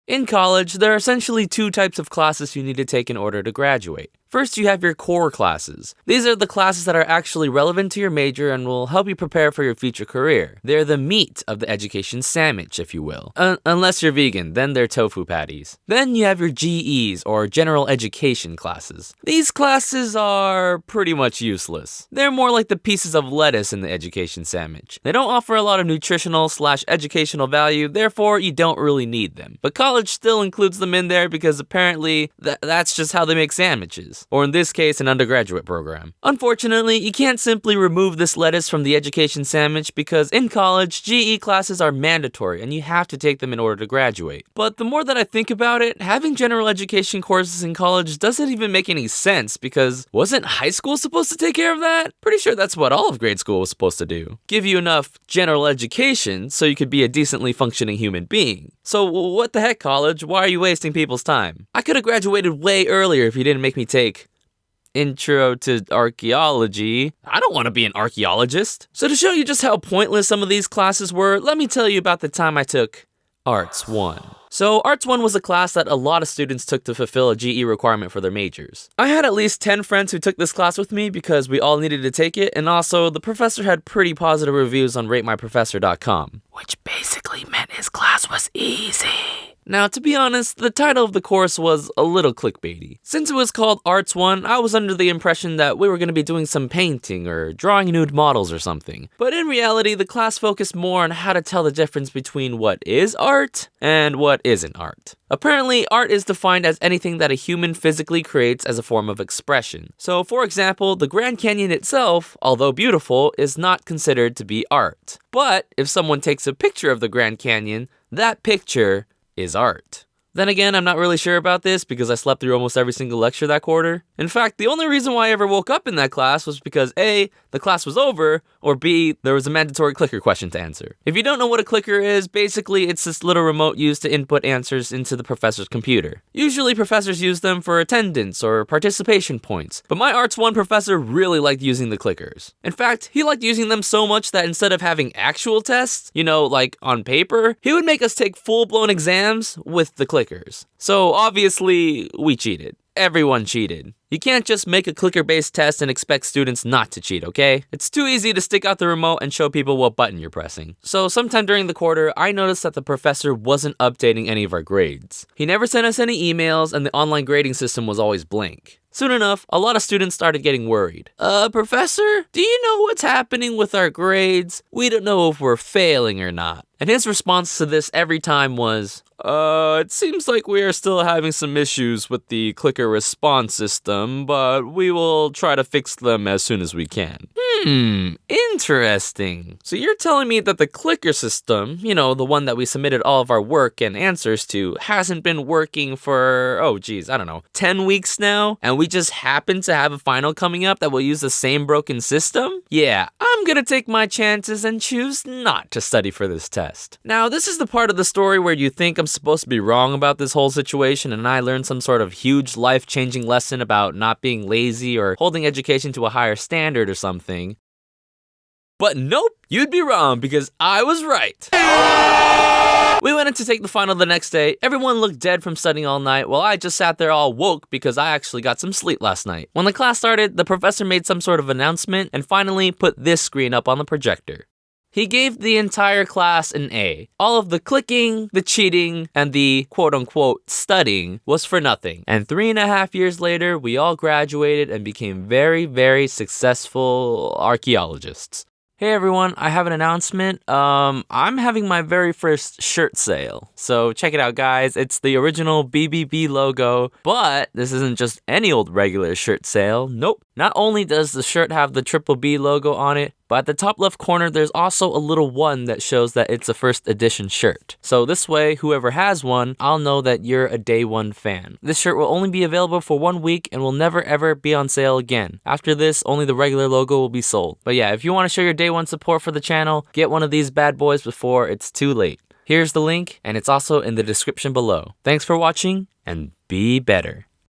In college, there are essentially two types of classes you need to take in order to graduate. First, you have your core classes. These are the classes that are actually relevant to your major and will help you prepare for your future career. They're the meat of the education sandwich, if you will. Unless you're vegan, then they're tofu patties. Then you have your GEs, or general education classes. These classes are pretty much useless. They're more like the pieces of lettuce in the education sandwich. They don't offer a lot of nutritional/educational value, therefore you don't really need them. But college still includes them in there because apparently that's just how they make sandwiches. Or in this case, an undergraduate program. Unfortunately, you can't simply remove this lettuce from the education sandwich because in college, GE classes are mandatory and you have to take them in order to graduate. But the more that I think about it, having general education courses in college doesn't even make any sense because wasn't high school supposed to take care of that? Pretty sure that's what all of grade school was supposed to do. Give you enough general education so you could be a decently functioning human being. So what the heck, college? Why are you wasting people's time? I could have graduated way earlier if you didn't make me take Intro to Archaeology. I don't want to be an archaeologist. So to show you just how pointless some of these classes were, let me tell you about the time I took Arts 1. So Arts 1 was a class that a lot of students took to fulfill a GE requirement for their majors. I had at least 10 friends who took this class with me because we all needed to take it, and also the professor had pretty positive reviews on ratemyprofessor.com, which basically meant his class was easy. Now, to be honest, the title of the course was a little clickbaity. Since it was called Arts 1, I was under the impression that we were going to be doing some painting or drawing nude models or something. But in reality, the class focused more on how to tell the difference between what is art and what isn't art. Apparently, art is defined as anything that a human physically creates as a form of expression. So, for example, the Grand Canyon itself, although beautiful, is not considered to be art. But if someone takes a picture of the Grand Canyon, that picture is art. Then again, I'm not really sure about this because I slept through almost every single lecture that quarter. In fact, the only reason why I ever woke up in that class was because A, the class was over, or B, there was a mandatory clicker question to answer. If you don't know what a clicker is, basically it's this little remote used to input answers into the professor's computer. Usually professors use them for attendance or participation points, but my Arts 1 professor really liked using the clickers. In fact, he liked using them so much that instead of having actual tests, like on paper, he would make us take full-blown exams with the clickers. So obviously, we cheated. Everyone cheated. You can't just make a clicker-based test and expect students not to cheat, okay? It's too easy to stick out the remote and show people what button you're pressing. So sometime during the quarter, I noticed that the professor wasn't updating any of our grades. He never sent us any emails, and the online grading system was always blank. Soon enough, a lot of students started getting worried. Professor, do you know what's happening with our grades? We don't know if we're failing or not. And his response to this every time was, it seems like we are still having some issues with the clicker response system, but we will try to fix them as soon as we can. Interesting. So you're telling me that the clicker system, the one that we submitted all of our work and answers to, hasn't been working for, 10 weeks now? And we just happen to have a final coming up that will use the same broken system? Yeah, I'm gonna take my chances and choose not to study for this test. Now, this is the part of the story where you think I'm supposed to be wrong about this whole situation and I learned some sort of huge life-changing lesson about not being lazy or holding education to a higher standard or something. But nope, you'd be wrong because I was right. We went in to take the final the next day. Everyone looked dead from studying all night while I just sat there all woke because I actually got some sleep last night. When the class started, the professor made some sort of announcement and finally put this screen up on the projector. He gave the entire class an A. All of the clicking, the cheating, and the quote-unquote studying was for nothing. And 3.5 years later, we all graduated and became very, very successful archaeologists. Hey everyone, I have an announcement. I'm having my very first shirt sale. So check it out, guys. It's the original BBB logo, but this isn't just any old regular shirt sale. Nope. Not only does the shirt have the Triple B logo on it, but at the top left corner, there's also a little one that shows that it's a first edition shirt. So this way, whoever has one, I'll know that you're a day one fan. This shirt will only be available for 1 week and will never ever be on sale again. After this, only the regular logo will be sold. But yeah, if you want to show your day one support for the channel, get one of these bad boys before it's too late. Here's the link, and it's also in the description below. Thanks for watching, and be better.